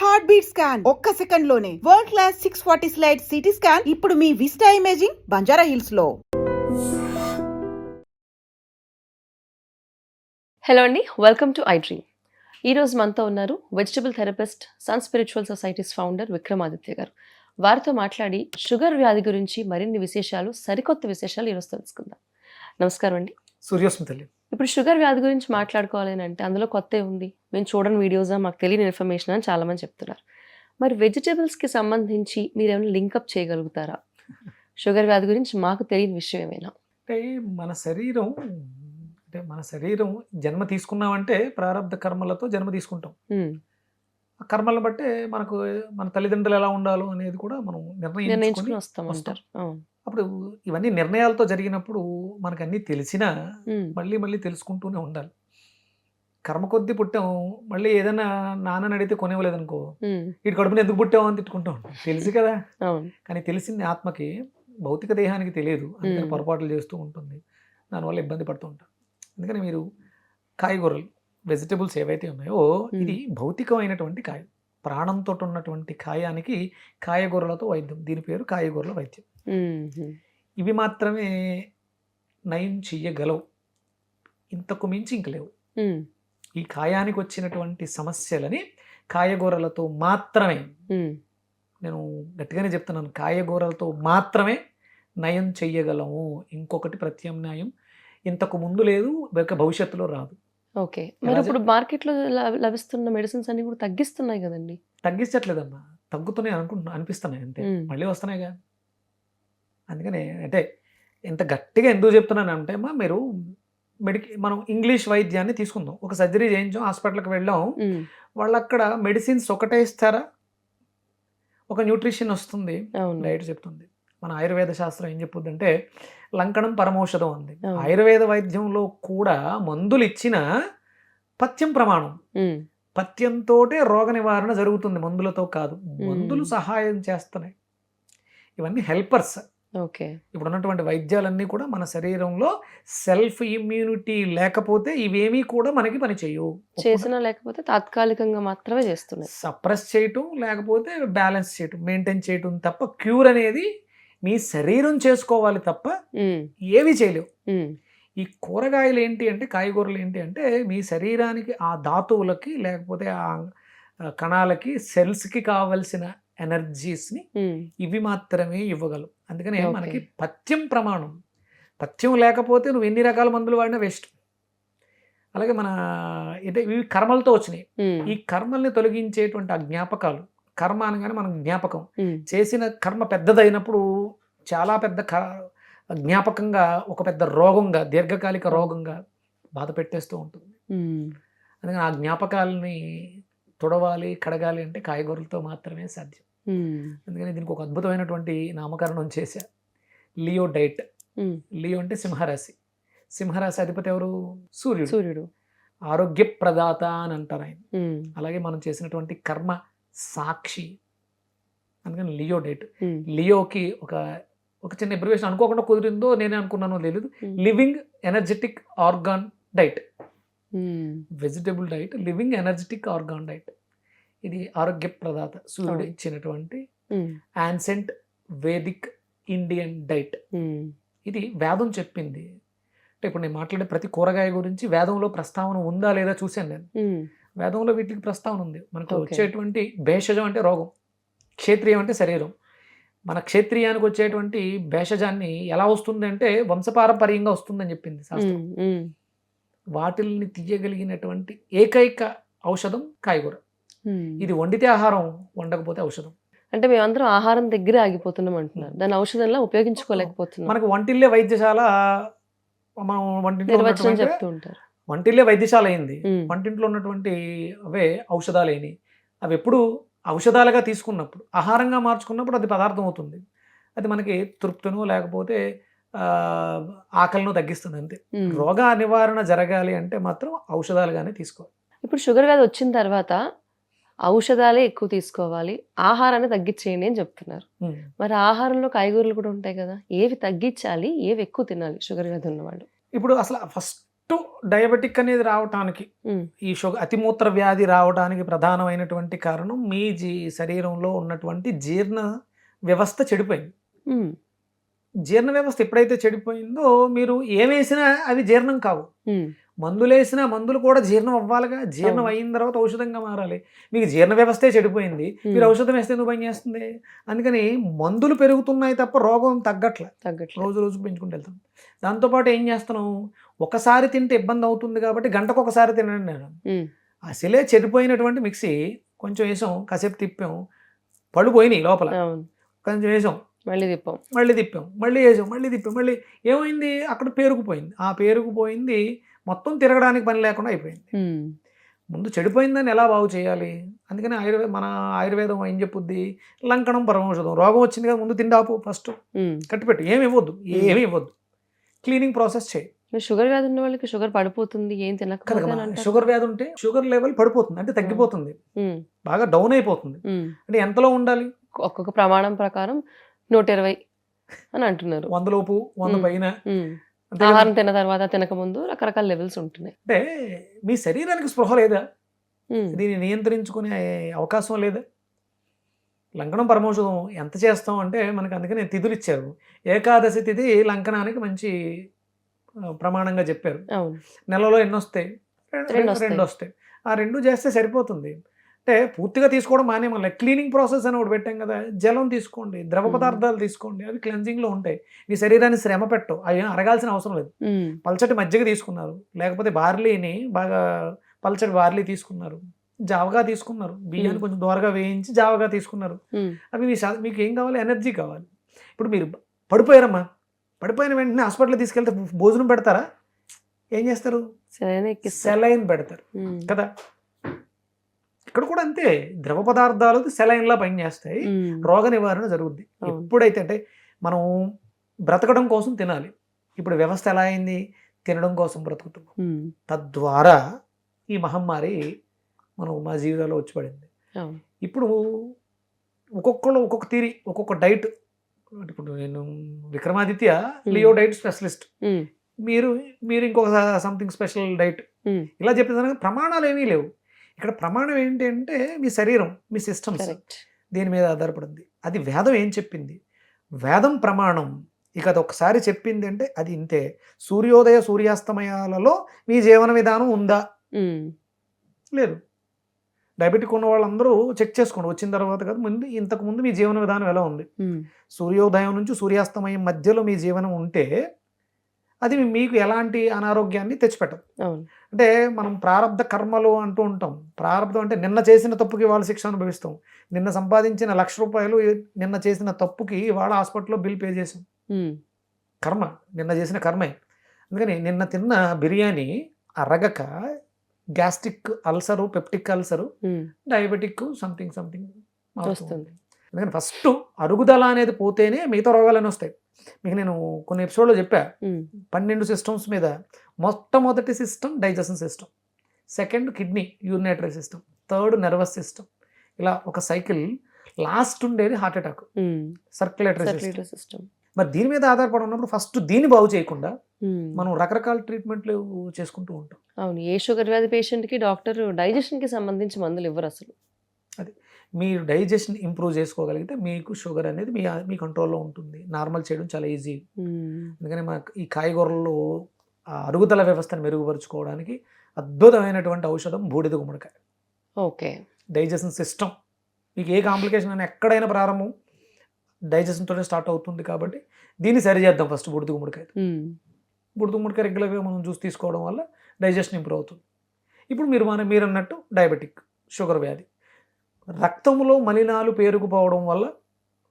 Heart beat scan ఒక్క second లోనే world class 640 slice CT scan ఇప్పుడు మీ విస్టా ఇమేజింగ్ బంజారా హిల్స్ లో. హలో అండి, వెల్కమ్ టు ఐ డ్రీమ్. ఈరోజు మనతో ఉన్నారు vegetable therapist, sun spiritual societies founder Vikramaditya గారు. వారితో మాట్లాడి షుగర్ వ్యాధి గురించి మరిన్ని విశేషాలు, సరికొత్త విశేషాలు ఈరోజు తెలుసుకుందాం. నమస్కారం అండి. సూర్యోస్మితల్లి. ఇప్పుడు షుగర్ వ్యాధి గురించి మాట్లాడుకోవాలి అని అంటే అందులో కొత్త ఉంది, మేము చూడని వీడియోసా, మాకు తెలియని ఇన్ఫర్మేషన్ అని చాలామంది చెప్తున్నారు. మరి వెజిటబుల్స్కి సంబంధించి మీరేమైనా లింకప్ చేయగలుగుతారా? షుగర్ వ్యాధి గురించి మాకు తెలియని విషయం ఏమైనా? అంటే మన శరీరం జన్మ తీసుకున్నామంటే ప్రారంధ కర్మలతో జన్మ తీసుకుంటాం. ఆ కర్మలను బట్టే మనకు మన తల్లిదండ్రులు ఎలా ఉండాలో అనేది కూడా మనం నిర్ణయించుకుని వస్తాం. అప్పుడు ఇవన్నీ నిర్ణయాలతో జరిగినప్పుడు మనకు అన్నీ తెలిసినా మళ్ళీ తెలుసుకుంటూనే ఉండాలి. కర్మ కొద్దీ పుట్టాం, మళ్ళీ ఏదైనా నాన్నని అడిగితే కొనివ్వలేదనుకో, ఇటు కడుపుని ఎందుకు పుట్టావు అని తిట్టుకుంటాం. తెలుసు కదా, కానీ తెలిసింది ఆత్మకి, భౌతిక దేహానికి తెలియదు. అందుకని పొరపాట్లు చేస్తూ ఉంటుంది, దానివల్ల ఇబ్బంది పడుతూ ఉంటాం. అందుకని మీరు కాయగూరలు, వెజిటబుల్స్ ఏవైతే ఉన్నాయో, ఇది భౌతికమైనటువంటి కాయ, ప్రాణంతో ఉన్నటువంటి కాయానికి కాయగూరలతో వైద్యం. దీని పేరు కాయగూరల వైద్యం. ఇవి మాత్రమే నయం చెయ్యగలవు, ఇంతకు మించి ఇంక లేవు. ఈ కాయానికి వచ్చినటువంటి సమస్యలని కాయగూరలతో మాత్రమే, నేను గట్టిగానే చెప్తున్నాను, కాయగూరలతో మాత్రమే నయం చెయ్యగలము. ఇంకొకటి ప్రత్యామ్నాయం ఇంతకు ముందు లేదు, భవిష్యత్తులో రాదు. ఓకే, మరి ఇప్పుడు మార్కెట్లో లభిస్తున్న మెడిసిన్స్ అన్ని కూడా తగ్గిస్తున్నాయి కదండి? తగ్గించట్లేదమ్మా, తగ్గుతున్నాయి అనిపిస్తున్నాయి అంతే, మళ్ళీ వస్తున్నాయిగా. అందుకనే అంటే ఎంత గట్టిగా ఎందుకు చెప్తున్నాను అంటే అమ్మా, మీరు మనం ఇంగ్లీష్ వైద్యాన్ని తీసుకుందాం. ఒక సర్జరీ చేయించాం, హాస్పిటల్కి వెళ్ళాం, వాళ్ళు అక్కడ మెడిసిన్స్ ఒకటే ఇస్తారా? ఒక న్యూట్రిషన్ వస్తుంది, డైట్ చెప్తుంది. మన ఆయుర్వేద శాస్త్రం ఏం చెప్పుద్దంటే లంకణం పరమౌషధం అంది. ఆయుర్వేద వైద్యంలో కూడా మందులు ఇచ్చిన పథ్యం ప్రమాణం, పథ్యంతో రోగ నివారణ జరుగుతుంది, మందులతో కాదు. మందులు సహాయం చేస్తున్నాయి, ఇవన్నీ హెల్పర్స్. ఓకే, ఇప్పుడు ఉన్నటువంటి వైద్యాలన్నీ కూడా మన శరీరంలో సెల్ఫ్ ఇమ్యూనిటీ లేకపోతే ఇవేమీ కూడా మనకి పని చేయవు. చేసినా లేకపోతే తాత్కాలికంగా మాత్రమే చేస్తున్నాయి, సప్రెస్ చేయటం, లేకపోతే బ్యాలెన్స్ చేయటం, మెయింటైన్ చేయటం తప్ప క్యూర్ అనేది మీ శరీరం చేసుకోవాలి తప్ప ఏవి చేయలేవు. ఈ కూరగాయలు ఏంటి అంటే, కాయగూరలు ఏంటి అంటే, మీ శరీరానికి ఆ ధాతువులకి, లేకపోతే ఆ కణాలకి, సెల్స్కి కావలసిన ఎనర్జీస్ని ఇవి మాత్రమే ఇవ్వగలవు. అందుకనే మనకి పథ్యం ప్రమాణం. పథ్యం లేకపోతే నువ్వు ఎన్ని రకాల మందులు వాడినా వేస్ట్. అలాగే మన అంటే ఇవి కర్మలతో వచ్చినాయి. ఈ కర్మల్ని తొలగించేటువంటి ఆ జ్ఞాపకాలు, కర్మ అనగానే మనకు జ్ఞాపకం, చేసిన కర్మ పెద్దదైనప్పుడు చాలా పెద్ద జ్ఞాపకంగా ఒక పెద్ద రోగంగా, దీర్ఘకాలిక రోగంగా బాధ పెట్టేస్తూ ఉంటుంది. అందుకని ఆ జ్ఞాపకాలని తుడవాలి, కడగాలి అంటే కాయగూరలతో మాత్రమే సాధ్యం. అందుకని దీనికి ఒక అద్భుతమైనటువంటి నామకరణం చేశా, లియో డైట్. లియో అంటే సింహరాశి, సింహరాశి అధిపతి ఎవరు? సూర్యుడు. ఆరోగ్య ప్రదాత అని అంటారు ఆయన. అలాగే మనం చేసినటువంటి కర్మ సాక్షి, అందుకని లియో డైట్. లియోకి ఒక చిన్న అబ్రివేషన్ అనుకోకుండా కుదిరిందో నేనే అనుకున్నానో తెలియదు, living energetic organ diet. Vegetable diet, living energetic organ diet. ఇది ఆరోగ్య ప్రదాత సూర్యుడు ఇచ్చినటువంటి యాన్సెంట్ వేదిక్ ఇండియన్ డైట్. ఇది వేదం చెప్పింది. అంటే ఇప్పుడు నేను మాట్లాడే ప్రతి కూరగాయ గురించి వేదంలో ప్రస్తావన ఉందా లేదా చూశాను నేను. వేదంలో వీటికి ప్రస్తావన ఉంది. మనకు వచ్చేటువంటి భేషజం అంటే రోగం, క్షేత్రియం అంటే శరీరం. మన క్షేత్రియానికి వచ్చేటువంటి భేషజాన్ని ఎలా వస్తుంది అంటే వంశపారంపర్యంగా వస్తుందని చెప్పింది శాస్త్రం. వాటిల్ని తీయగలిగినటువంటి ఏకైక ఔషధం కాయగూర. ఇది వండితే ఆహారం, వండకపోతే ఔషధం. అంటే మేమందరం ఆహారం దగ్గర ఆగిపోతున్నాం అంటున్నారు, దాని ఔషధంలా ఉపయోగించుకోలేకపోతున్నాం. మనకు వంటిల్లే వైద్యశాల, మనం నిర్వచనం చెప్తూ ఉంటారు, వంటిల్లే వైద్యశాల అయింది. వంటింట్లో ఉన్నటువంటి అవే ఔషధాలు అయినాయి. అవి ఎప్పుడు ఔషధాలుగా తీసుకున్నప్పుడు, ఆహారంగా మార్చుకున్నప్పుడు అది పదార్థం అవుతుంది. అది మనకి తృప్తినో లేకపోతే ఆకలినో తగ్గిస్తుంది అంతే. రోగ నివారణ జరగాలి అంటే మాత్రం ఔషధాలుగానే తీసుకోవాలి. ఇప్పుడు షుగర్ వ్యాధి వచ్చిన తర్వాత ఔషధాలే ఎక్కువ తీసుకోవాలి, ఆహారాన్ని తగ్గించేయండి అని చెప్తున్నారు. మరి ఆహారంలో కాయగూరలు కూడా ఉంటాయి కదా, ఏవి తగ్గించాలి, ఏవి ఎక్కువ తినాలి షుగర్ వ్యాధి ఉన్నవాళ్ళు? ఇప్పుడు అసలు ఫస్ట్ డయాబెటిక్ అనేది రావటానికి, ఉమ్, ఈ అతిమూత్ర వ్యాధి రావడానికి ప్రధానమైనటువంటి కారణం మీ శరీరంలో ఉన్నటువంటి జీర్ణ వ్యవస్థ చెడిపోయింది. ఉమ్, జీర్ణ వ్యవస్థ ఎప్పుడైతే చెడిపోయిందో మీరు ఏమేసినా అవి జీర్ణం కావు. ఉమ్, మందులు వేసినా మందులు కూడా జీర్ణం అవ్వాలిగా. జీర్ణం అవును. అయిన తర్వాత ఔషధంగా మారాలి. మీకు జీర్ణ వ్యవస్థే చెడిపోయింది, మీరు ఔషధం వేస్తే ఎందుకు పని చేస్తుంది? అందుకని మందులు పెరుగుతున్నాయి తప్ప రోగం తగ్గట్లే, తగ్గట్లేదు. రోజు రోజుకు పెంచుకుంటూ వెళ్తాం. దాంతోపాటు ఏం చేస్తున్నాం, ఒకసారి తింటే ఇబ్బంది అవుతుంది కాబట్టి గంటకు ఒకసారి తినండి నేను. ఉమ్, అసలే చెడిపోయినటువంటి మిక్సీ కొంచెం వేసాం, కాసేపు తిప్పాం, పళ్ళు పోయినాయి లోపల, అవును, కొంచెం వేసాం, మళ్ళీ తిప్పాం. మళ్ళీ తిప్పాం, మళ్ళీ వేసాం, మళ్ళీ తిప్పాం, మళ్ళీ ఏమైంది, అక్కడ పేరుకుపోయింది. ఆ పేరుకుపోయింది మొత్తం తిరగడానికి పని లేకుండా అయిపోయింది. ఉమ్, ముందు చెడిపోయిందని ఎలా బాగు చేయాలి? అందుకని మన ఆయుర్వేదం ఏం చెప్పుద్ది, లంకణం పరమౌషధం. రోగం వచ్చింది కదా, ముందు తిండాపు, ఫస్ట్ ఉమ్. కట్టిపెట్టు, ఏమి ఇవ్వద్దు, ఏమి ఇవ్వద్దు, క్లీనింగ్ ప్రాసెస్ చేయి. మరి షుగర్ వ్యాధి ఉన్న వాళ్ళకి షుగర్ పడిపోతుంది, ఏం తినకపోతే అని కనుక అంటారు. షుగర్ వ్యాధి ఉంటే షుగర్ లెవెల్ పడిపోతుంది, అంటే తగ్గిపోతుంది, ఉమ్, బాగా డౌన్ అయిపోతుంది. ఉమ్. అంటే ఎంతలో ఉండాలి? ఒక్కొక్క ప్రమాణం ప్రకారం 120 అని అంటున్నారు. 100 లోపు, 100 పైన. ఉమ్. అంతే కదా? ఆహారం తిన్న తర్వాత తినక ముందు రకరకాల లెవెల్స్ ఉంటున్నాయి. అంటే మీ శరీరానికి స్పృహ లేదా? ఉమ్, దీన్ని నియంత్రించుకునే అవకాశం లేదా? లంకనం పరమౌషధం ఎంత చేస్తాం అంటే మనకి అందుకనే తిథులు ఇచ్చారు. ఏకాదశి తిథి లంకనానికి మంచి ప్రమాణంగా చెప్పారు. అవును. నెలలో ఎన్ని వస్తాయి? రెండు వస్తాయి. 2 వస్తాయి. ఆ 2 చేస్తే సరిపోతుంది. అంటే పూర్తిగా తీసుకోవడం మానే, మళ్ళీ క్లీనింగ్ ప్రాసెస్ అని ఒకటి పెట్టాం కదా, జలం తీసుకోండి, ద్రవ పదార్థాలు తీసుకోండి, అవి క్లెన్జింగ్లో ఉంటాయి. మీ శరీరాన్ని శ్రమ పెట్టవు, అవి అరగాల్సిన అవసరం లేదు. ఉమ్, పల్చటి మజ్జిగ తీసుకున్నారు, లేకపోతే బార్లీని బాగా పల్చటి బార్లీ తీసుకున్నారు, జావగా తీసుకున్నారు, బియ్యాన్ని కొంచెం దోరగా వేయించి జావగా తీసుకున్నారు. ఉమ్, అవి మీకు ఏం కావాలి? ఎనర్జీ కావాలి. ఇప్పుడు మీరు పడిపోయారమ్మా, పడిపోయిన వెంటనే హాస్పిటల్కి తీసుకెళ్తే భోజనం పెడతారా? ఏం చేస్తారు? సరైన ఎక్కిస్తారు. సెలైన్ పెడతారు ఉమ్, కదా. ఇక్కడ కూడా అంతే, ద్రవ పదార్థాలు సెలైన్లా పనిచేస్తాయి, ఉమ్, రోగ నివారణ జరుగుద్ది. అవును. ఎప్పుడైతే అంటే మనం బ్రతకడం కోసం తినాలి. ఇప్పుడు వ్యవస్థ ఎలా అయింది? తినడం కోసం బ్రతుకుతున్నాం. ఉమ్, తద్వారా ఈ మహమ్మారి మా జీవితాల్లో వచ్చి పడింది. అవును. ఇప్పుడు ఒక్కొక్కరు ఒక్కొక్క తీరి, ఒక్కొక్క డైట్. ఇప్పుడు నేను విక్రమాదిత్య లియో డైట్ స్పెషలిస్ట్, ఉమ్, మీరు ఇంకొక సంథింగ్ స్పెషల్ డైట్, ఉమ్, ఇలా చెప్పేదానికి ప్రమాణాలు ఏమీ లేవు. ఇక్కడ ప్రమాణం ఏంటి అంటే మీ శరీరం, మీ సిస్టమ్స్, కరెక్ట్. దీని మీద ఆధారపడింది. అది వేదం ఏం చెప్పింది? వేదం ప్రమాణం. ఇక అది ఒకసారి చెప్పింది అంటే అది ఇంతే. సూర్యోదయ సూర్యాస్తమయాలలో మీ జీవన విధానం ఉందా? ఉమ్, లేదు. డయాబెటిక్ ఉన్న వాళ్ళందరూ చెక్ చేసుకోండి, వచ్చిన తర్వాత కదా, ఇంతకు ముందు మీ జీవన విధానం ఎలా ఉంది. ఉమ్, సూర్యోదయం నుంచి సూర్యాస్తమయం మధ్యలో మీ జీవనం ఉంటే అది మీకు ఎలాంటి అనారోగ్యాన్ని తెచ్చిపెట్టదు. అవును. అంటే మనం ప్రారంధ కర్మలు అంటూ ఉంటాం. ప్రారంధం అంటే నిన్న చేసిన తప్పుకి వాళ్ళ శిక్ష అనుభవిస్తాం. నిన్న సంపాదించిన ₹1,00,000 నిన్న చేసిన తప్పుకి వాళ్ళ హాస్పిటల్లో బిల్ పే చేసాం. ఉమ్, కర్మ, నిన్న చేసిన కర్మే. అందుకని నిన్న తిన్న బిర్యానీ అరగక gastric ulcer, peptic ulcer, um, diabetic something వస్తుంది. వస్తుంది. అందుకని ఫస్ట్ అరుగుదల అనేది పోతేనే మిగతా రోగాలన్నీ వస్తాయి. మీకు నేను కొన్ని ఎపిసోడ్లో చెప్పా, ఉమ్, 12 సిస్టమ్స్ మీద. మొట్టమొదటి system digestion system, second kidney urinary system, third nervous system, ఇలా ఒక సైకిల్. లాస్ట్ ఉండేది heart attack, um, circulatory system. Circulatory system. మరి దీని మీద ఆధారపడి ఉన్నప్పుడు ఫస్ట్ దీన్ని బాగు చేయకుండా ఉమ్, మనం రకరకాల ట్రీట్మెంట్లు చేసుకుంటూ ఉంటాం. అవును. ఏ షుగర్ వ్యాధి పేషెంట్కి డాక్టర్ డైజెషన్కి సంబంధించి మందులు ఇవ్వరు అసలు. మీరు డైజెషన్ ఇంప్రూవ్ చేసుకోగలిగితే మీకు షుగర్ అనేది మీ కంట్రోల్లో ఉంటుంది. నార్మల్ చేయడం చాలా ఈజీ. ఉమ్, అందుకని ఈ కాయగూరల్లో ఆ అరుగుదల వ్యవస్థను మెరుగుపరుచుకోవడానికి అద్భుతమైనటువంటి ఔషధం బూడిద గుమ్మడికాయ. ఓకే. డైజెషన్ సిస్టమ్, మీకు ఏ కాంప్లికేషన్ అయినా ఎక్కడైనా ప్రారంభం డైజెషన్తోనే స్టార్ట్ అవుతుంది. కాబట్టి దీన్ని సరి చేద్దాం ఫస్ట్ బూడిద గుమ్మడికాయ. ఉమ్, బూడిద గుమ్మడికాయ రెగ్యులర్గా మనం జ్యూస్ తీసుకోవడం వల్ల డైజెషన్ ఇంప్రూవ్ అవుతుంది. ఇప్పుడు మీరు అన్నట్టు డయాబెటిక్, షుగర్ వ్యాధి, రక్తంలో మలినాలు పేరుకుపోవడం వల్ల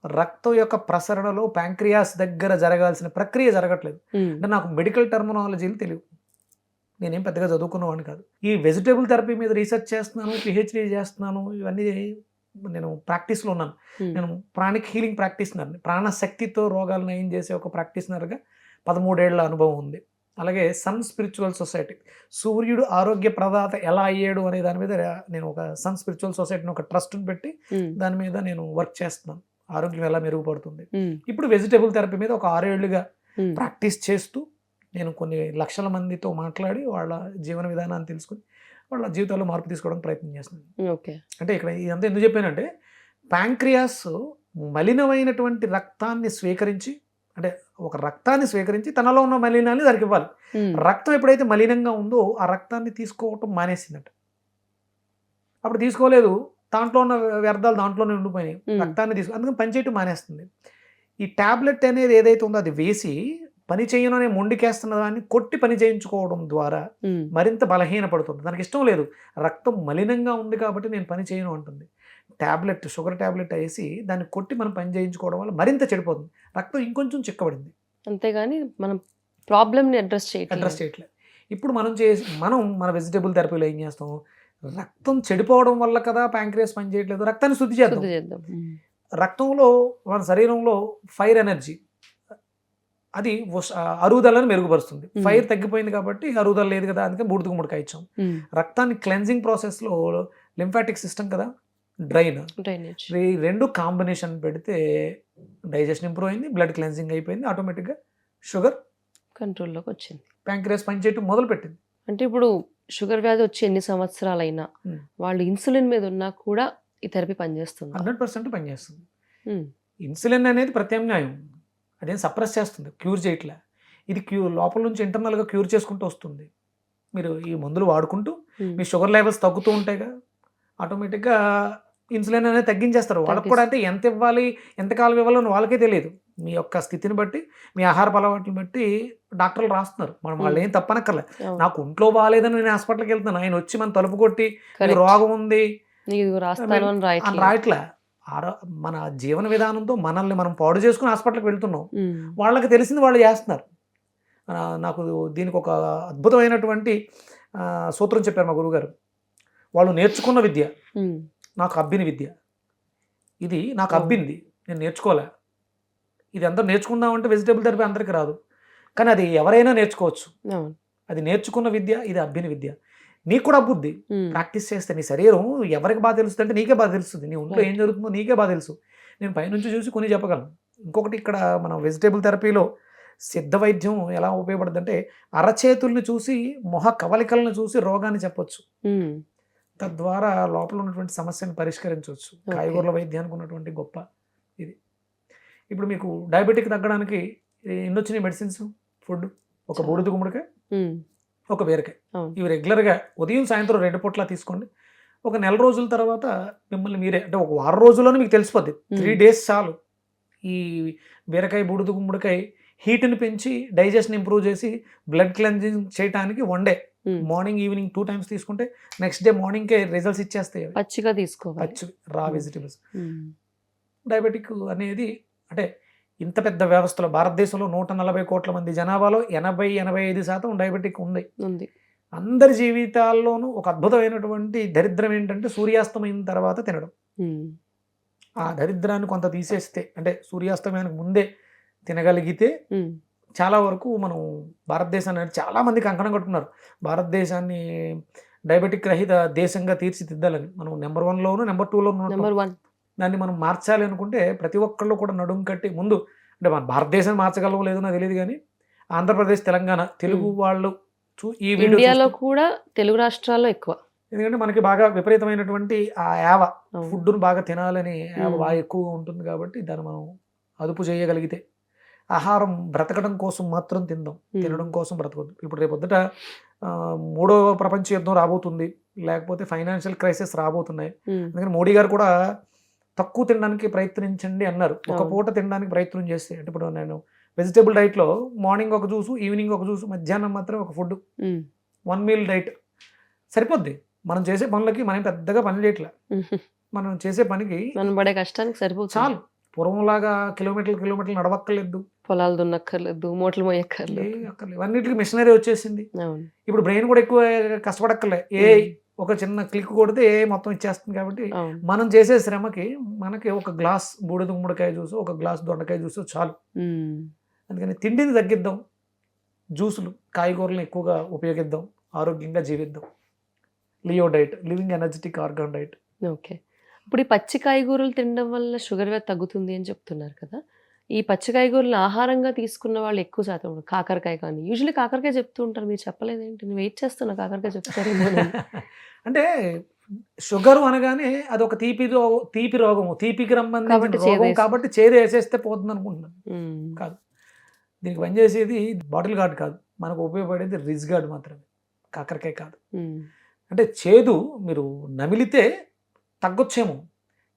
రక్తం యొక్క ప్రసరణలో ప్యాంక్రియాస్ దగ్గర జరగాల్సిన ప్రక్రియ జరగట్లేదు. ఉమ్, అంటే నాకు మెడికల్ టర్మినాలజీలు తెలియదు, నేనేం పెద్దగా చదువుకున్నవాడిని కాదు. ఈ వెజిటేబుల్ థెరపీ మీద రీసెర్చ్ చేస్తున్నాను, పిహెచ్డీ చేస్తున్నాను, ఇవన్నీ నేను ప్రాక్టీస్లో ఉన్నాను. ఉమ్, నేను ప్రాణిక్ హీలింగ్ ప్రాక్టీషనర్ని, ప్రాణశక్తితో రోగాలు నయం చేసే ఒక ప్రాక్టీషనర్గా 13 ఏళ్ల అనుభవం ఉంది. అలాగే సన్ స్పిరిచువల్ సొసైటీ, సూర్యుడు ఆరోగ్య ప్రదాత ఎలా అయ్యాడు అనే దాని మీద నేను ఒక సన్ స్పిరిచువల్ సొసైటీని, ఒక ట్రస్ట్ని పెట్టి ఉమ్, దాని మీద నేను వర్క్ చేస్తున్నాను. ఆరోగ్యం ఎలా మెరుగుపడుతుంది. ఉమ్, ఇప్పుడు వెజిటేబుల్ థెరపీ మీద ఒక 6 ఏళ్లుగా ఉమ్, ప్రాక్టీస్ చేస్తూ నేను కొన్ని లక్షల మందితో మాట్లాడి వాళ్ళ జీవన విధానాన్ని తెలుసుకుని వాళ్ళ జీవితాల్లో మార్పు తీసుకోవడానికి ప్రయత్నం చేస్తున్నాను. ఓకే. అంటే ఇక్కడ ఇదంతా ఎందుకు చెప్పానంటే ప్యాంక్రియాస్ మలినమైనటువంటి రక్తాన్ని స్వీకరించి, అంటే ఒక రక్తాన్ని స్వీకరించి తనలో ఉన్న మలినాన్ని దానికి ఇవ్వాలి. రక్తం ఎప్పుడైతే మలినంగా ఉందో ఆ రక్తాన్ని తీసుకోవటం మానేసిందట. అప్పుడు తీసుకోలేదు, దాంట్లో ఉన్న వ్యర్థాలు దాంట్లోనే ఉండిపోయినాయి, రక్తాన్ని అందుకని పనిచేయటం మానేస్తుంది. ఈ ట్యాబ్లెట్ అనేది ఏదైతే ఉందో అది వేసి పని చేయను అనే మొండికేస్తున్న దాన్ని కొట్టి పని చేయించుకోవడం ద్వారా మరింత బలహీనపడుతుంది. దానికి ఇష్టం లేదు, రక్తం మలినంగా ఉంది కాబట్టి నేను పని చేయను అంటుంది. ట్యాబ్లెట్, షుగర్ ట్యాబ్లెట్ వేసి దాన్ని కొట్టి మనం పని చేయించుకోవడం వల్ల మరింత చెడిపోతుంది, రక్తం ఇంకొంచెం చిక్కబడింది. అంతేగాని మనం ప్రాబ్లమ్ని అడ్రస్ చేయట్లేదు. ఇప్పుడు మనం మన వెజిటేబుల్ థెరపీలో ఏం చేస్తాం, రక్తం చెడిపోవడం వల్ల కదా ప్యాంక్రియాస్ పని చేయట్లేదు, రక్తాన్ని శుద్ధి చేద్దాం. రక్తంలో మన శరీరంలో ఫైర్ ఎనర్జీ అది అరుగుదలను మెరుగుపరుస్తుంది. ఫైర్ తగ్గిపోయింది కాబట్టి అరుగుదల లేదు కదా, అందుకని బూడిదకు ముడకాయ ఇచ్చాం. రక్తాన్ని క్లెన్జింగ్ ప్రాసెస్లో లింఫాటిక్ సిస్టమ్ కదా, డ్రైనేజ్, ఈ రెండు కాంబినేషన్ పెడితే డైజెషన్ ఇంప్రూవ్ అయింది, బ్లడ్ క్లెన్జింగ్ అయిపోయింది, ఆటోమేటిక్గా షుగర్ కంట్రోల్లోకి వచ్చింది, ప్యాంక్రియాస్ పనిచేయటం మొదలు పెట్టింది. అంటే ఇప్పుడు షుగర్ వ్యాధి వచ్చి ఎన్ని సంవత్సరాలైనా వాళ్ళు ఇన్సులిన్ మీద ఉన్నా కూడా ఈ థెరపీ పనిచేస్తుంది, 100% పనిచేస్తుంది. ఇన్సులిన్ అనేది ప్రత్యామ్నాయం, అదేం సప్రెస్ చేస్తుంది, క్యూర్ చేయట్లే. ఇది లోపల నుంచి ఇంటర్నల్గా క్యూర్ చేసుకుంటూ వస్తుంది. మీరు ఈ మందులు వాడుకుంటూ మీ షుగర్ లెవెల్స్ తగ్గుతూ ఉంటాయిగా, ఆటోమేటిక్గా ఇన్సులిన్ అనేది తగ్గించేస్తారు. వాళ్ళకి కూడా అంటే ఎంత ఇవ్వాలి, ఎంతకాలం ఇవ్వాలని వాళ్ళకే తెలియదు. మీ యొక్క స్థితిని బట్టి, మీ ఆహార అలవాట్లను బట్టి డాక్టర్లు రాస్తున్నారు. వాళ్ళు ఏం తప్పనక్కర్లే. నాకు ఒంట్లో బాగాలేదని నేను హాస్పిటల్కి వెళ్తున్నాను, ఆయన వచ్చి మన తలుపు కొట్టి రోగం ఉంది రాయట్లే. మన జీవన విధానంతో మనల్ని మనం పాడు చేసుకుని హాస్పిటల్కి వెళ్తున్నాం. వాళ్ళకి తెలిసింది వాళ్ళు చేస్తున్నారు. నాకు దీనికి ఒక అద్భుతమైనటువంటి సూత్రం చెప్పారు మా గురువుగారు. వాళ్ళు నేర్చుకున్న విద్య నాకు అబ్బిన విద్య, ఇది నాకు అబ్బింది, నేను నేర్చుకోలే. ఇది అందరూ నేర్చుకుందామంటే వెజిటేబుల్ థెరపీ అందరికీ రాదు, కానీ అది ఎవరైనా నేర్చుకోవచ్చు. అది నేర్చుకున్న విద్య, ఇది అబ్బిన విద్య. నీకు కూడా అబ్బుద్ది ప్రాక్టీస్ చేస్తే. నీ శరీరం ఎవరికి బాగా తెలుస్తుంది అంటే నీకే బాగా తెలుస్తుంది, నీ ఒంట్లో ఏం జరుగుతుందో నీకే బాగా తెలుసు. నేను పైనుంచి చూసి కొన్ని చెప్పగలను. ఇంకొకటి, ఇక్కడ మన వెజిటేబుల్ థెరపీలో సిద్ధ వైద్యం ఎలా ఉపయోగపడుతుంది అంటే అరచేతుల్ని చూసి, మొహ కవలికలను చూసి రోగాన్ని చెప్పొచ్చు, తద్వారా లోపల ఉన్నటువంటి సమస్యను పరిష్కరించవచ్చు. కాయగూరల వైద్యానికి ఉన్నటువంటి గొప్ప ఇది. ఇప్పుడు మీకు డయాబెటిక్ తగ్గడానికి ఎన్ని వచ్చినాయి మెడిసిన్స్, ఫుడ్, ఒక బూడిద గుమ్మడికాయ, ఒక బీరకాయ, ఇవి రెగ్యులర్గా ఉదయం సాయంత్రం 2 పూట్ల తీసుకోండి. ఒక నెల రోజుల తర్వాత మిమ్మల్ని మీరే, అంటే ఒక వారం రోజుల్లోనే మీకు తెలిసిపోద్ది, 3 days చాలు. ఈ బీరకాయ, బూడిద గుమ్మడికాయ హీట్ని పెంచి డైజెషన్ ఇంప్రూవ్ చేసి బ్లడ్ క్లెన్జింగ్ చేయడానికి 1 day, మార్నింగ్ ఈవినింగ్ 2 times తీసుకుంటే నెక్స్ట్ డే మార్నింగ్కే రిజల్ట్స్ ఇచ్చేస్తాయి. పచ్చిగా తీసుకోవాలి, పచ్చి రా వెజిటబుల్స్. డయాబెటిక్ అనేది అంటే ఇంత పెద్ద వ్యవస్థలో, భారతదేశంలో 140 కోట్ల మంది జనాభాలో 80-85% డయాబెటిక్ ఉంది. అందరి జీవితాల్లోనూ ఒక అద్భుతమైనటువంటి దరిద్రం ఏంటంటే సూర్యాస్తమయం తర్వాత తినడం. ఆ దరిద్రాన్ని కొంత తీసేస్తే, అంటే సూర్యాస్తమయానికి ముందే తినగలిగితే చాలా వరకు మనం భారతదేశాన్ని, చాలా మంది కంకణం కట్టుకున్నారు భారతదేశాన్ని డయాబెటిక్ రహిత దేశంగా తీర్చిదిద్దాలని. మనం నెంబర్ 1లోను నెంబర్ 2లోను దాన్ని మనం మార్చాలి అనుకుంటే ప్రతి ఒక్కళ్ళు కూడా నడుము కట్టి ముందు, అంటే మన భారతదేశాన్ని మార్చగలవో లేదో నాకు తెలియదు, కానీ ఆంధ్రప్రదేశ్, తెలంగాణ తెలుగు వాళ్ళు ఈ ఇండియాలో కూడా తెలుగు రాష్ట్రాల్లో ఎక్కువ, ఎందుకంటే మనకి బాగా విపరీతమైనటువంటి ఆ యావ ఫుడ్ను బాగా తినాలని యావ బాగా ఎక్కువగా ఉంటుంది. కాబట్టి దాన్ని మనం అదుపు చేయగలిగితే, ఆహారం బ్రతకడం కోసం మాత్రం తినడం కోసం బ్రతకద్దు. ఇప్పుడు రేపొద్దుట 3వ ప్రపంచ యుద్ధం రాబోతుంది, లేకపోతే ఫైనాన్షియల్ క్రైసిస్ రాబోతున్నాయి. అందుకని మోడీ గారు కూడా తక్కువ తినడానికి ప్రయత్నించండి అన్నారు. ఒక పూట తినడానికి ప్రయత్నం చేస్తే, అంటే ఇప్పుడు నేను వెజిటేబుల్ డైట్లో మార్నింగ్ ఒక జ్యూసు, ఈవినింగ్ ఒక జ్యూసు, మధ్యాహ్నం మాత్రం ఒక ఫుడ్, 1 meal డైట్ సరిపోద్ది. మనం చేసే పనులకి మనం పెద్దగా పని చేయట్లే, మనం చేసే పనికి మనం పడే కష్టానికి సరిపోతుంది చాలు. పూర్వంలాగా కిలోమీటర్లు నడవక్కర్లేదు, పొలాలు దున్నక్కర్లేదు, మోటార్లు మోయక్కర్లేదు, అన్నిటికీ మిషనరీ వచ్చేసింది. ఇప్పుడు బ్రెయిన్ కూడా ఎక్కువ కష్టపడక్కర్లే, ఒక చిన్న క్లిక్ కొడితే మొత్తం ఇచ్చేస్తుంది. కాబట్టి మనం చేసే శ్రమకి మనకి ఒక గ్లాస్ బూడిద గుమ్మడికాయ జ్యూస్, ఒక గ్లాస్ దొండకాయ జ్యూస్ చాలు. అందుకని తిండిని తగ్గిద్దాం, జ్యూసులు, కాయగూరలను ఎక్కువగా ఉపయోగిద్దాం, ఆరోగ్యంగా జీవిద్దాం. లియో diet, living energetic organ diet. Okay. ఇప్పుడు ఈ పచ్చి కాయగూరలు తినడం వల్ల షుగర్ వ్యాధి తగ్గుతుంది అని చెప్తున్నారు కదా, ఈ పచ్చి కాయగూరలను ఆహారంగా తీసుకున్న వాళ్ళు ఎక్కువ శాతం ఉన్నారు. కాకరకాయ కానీ యూజువల్లీ కాకరకాయ చెప్తూ ఉంటారు, మీరు చెప్పలేదేంటి? నేను వెయిట్ చేస్తున్నా కాకరకాయ చెప్తారేమో. అంటే షుగర్ అనగానే అదొక తీపి రోగము, తీపికి కాబట్టి సంబంధించిన రోగం చేదేసి. కాబట్టి చేదు వేసేస్తే పోతుంది అనుకుంటున్నాను. కాదు, దీనికి పనిచేసేది బాటిల్ గార్డ్ కాదు, మనకు ఉపయోగపడేది రిజ్ గార్డ్ మాత్రమే, కాకరకాయ కాదు. అంటే చేదు మీరు నమిలితే తగ్గొచ్చేమో,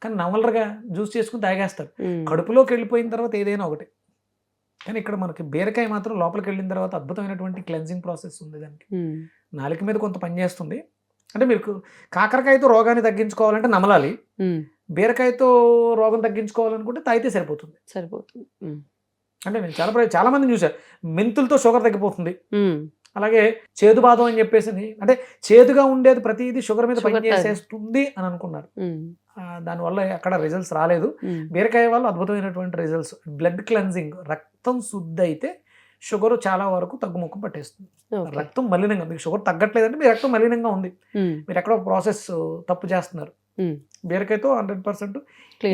కానీ నవలరుగా జ్యూస్ చేసుకుని తాగేస్తారు. కడుపులోకి వెళ్ళిపోయిన తర్వాత ఏదైనా ఒకటి. కానీ ఇక్కడ మనకి బీరకాయ మాత్రం లోపలికి వెళ్ళిన తర్వాత అద్భుతమైనటువంటి క్లెన్జింగ్ ప్రాసెస్ ఉంది దానికి. నాలుక మీద కొంత పని చేస్తుంది. అంటే మీరు కాకరకాయతో రోగాన్ని తగ్గించుకోవాలంటే నమలాలి, బీరకాయతో రోగం తగ్గించుకోవాలనుకుంటే తాగితే సరిపోతుంది. అంటే నేను చాలా మందిని చూశాను, మెంతులతో షుగర్ తగ్గిపోతుంది. అలాగే చేదు బాధం అని చెప్పేసి, అంటే చేదుగా ఉండేది ప్రతిదీ షుగర్ మీద పనిచేసేస్తుంది అని అనుకున్నారు. దానివల్ల అక్కడ రిజల్ట్స్ రాలేదు. బీరకాయ వల్ల అద్భుతమైనటువంటి రిజల్ట్స్. బ్లడ్ క్లెన్జింగ్, రక్తం శుద్ధి అయితే షుగర్ చాలా వరకు తగ్గుముఖం పట్టేస్తుంది. రక్తం మలినంగా, మీకు షుగర్ తగ్గట్లేదంటే మీ రక్తం మలినంగా ఉంది, మీరు ఎక్కడో ప్రాసెస్ తప్పు చేస్తున్నారు. బీరకాయతో 100%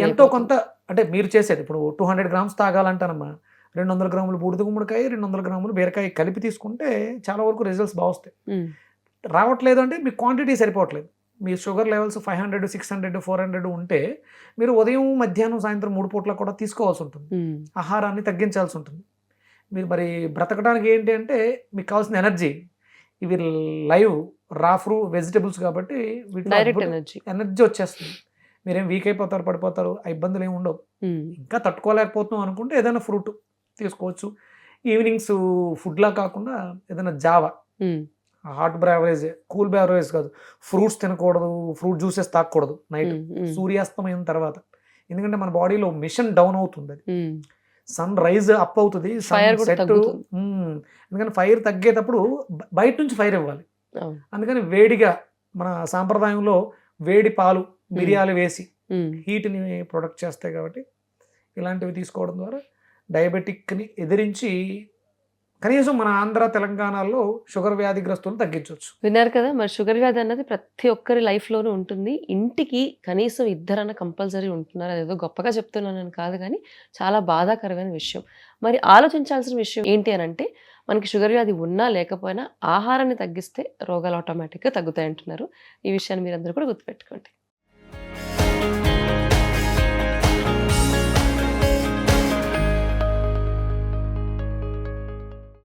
ఎంతో కొంత, అంటే మీరు చేసేది ఇప్పుడు 200 grams తాగాలంటానమ్మా, 200 grams బూడిద గుమ్మడికాయ, 200 grams బీరకాయ కలిపి తీసుకుంటే చాలా వరకు రిజల్ట్స్ బాగా వస్తాయి. రావట్లేదు అంటే మీ క్వాంటిటీ సరిపోవట్లేదు. మీ షుగర్ లెవెల్స్ 500, 600, 400 ఉంటే మీరు ఉదయం, మధ్యాహ్నం, సాయంత్రం 3 పూట్ల కూడా తీసుకోవాల్సి ఉంటుంది. ఆహారాన్ని తగ్గించాల్సి ఉంటుంది. మీరు మరి బ్రతకడానికి ఏంటి అంటే మీకు కావాల్సిన ఎనర్జీ, ఇవి లైవ్ రా వెజిటబుల్స్ కాబట్టి ఎనర్జీ వచ్చేస్తుంది. మీరేం వీక్ అయిపోతారు, పడిపోతారు, ఆ ఇబ్బందులు ఏమి ఉండవు. ఇంకా తట్టుకోలేకపోతున్నాం అనుకుంటే ఏదైనా ఫ్రూట్ తీసుకోవచ్చు. ఈవినింగ్స్ ఫుడ్లా కాకుండా ఏదైనా జావా, హాట్ బ్రేవరేజ్, కూల్ బ్రేవరేజ్ కాదు, ఫ్రూట్స్ తినకూడదు, ఫ్రూట్ జ్యూసెస్ తాగకూడదు నైట్ సూర్యాస్తమయం తర్వాత. ఎందుకంటే మన బాడీలో మిషన్ డౌన్ అవుతుంది, అది సన్ రైజ్ అప్ అవుతుంది, సెట్. ఎందుకని ఫైర్ తగ్గేటప్పుడు బయట నుంచి ఫైర్ ఇవ్వాలి. అందుకని వేడిగా మన సాంప్రదాయంలో వేడి పాలు, మిరియాలు వేసి హీట్ని ప్రొడక్ట్ చేస్తాయి. కాబట్టి ఇలాంటివి తీసుకోవడం ద్వారా డయాబెటిక్ని ఎదిరించి కనీసం మన ఆంధ్ర, తెలంగాణలో షుగర్ వ్యాధిగ్రస్తులను తగ్గించవచ్చు. విన్నారు కదా, మరి షుగర్ వ్యాధి అన్నది ప్రతి ఒక్కరి లైఫ్లోనూ ఉంటుంది. ఇంటికి కనీసం 2 కంపల్సరీ ఉంటున్నారు. అదేదో గొప్పగా చెప్తున్నానని కాదు, కానీ చాలా బాధాకరమైన విషయం. మరి ఆలోచించాల్సిన విషయం ఏంటి అని అంటే, మనకి షుగర్ వ్యాధి ఉన్నా లేకపోయినా ఆహారాన్ని తగ్గిస్తే రోగాలు ఆటోమేటిక్గా తగ్గుతాయి అంటున్నారు. ఈ విషయాన్ని మీరందరూ కూడా గుర్తుపెట్టుకోండి.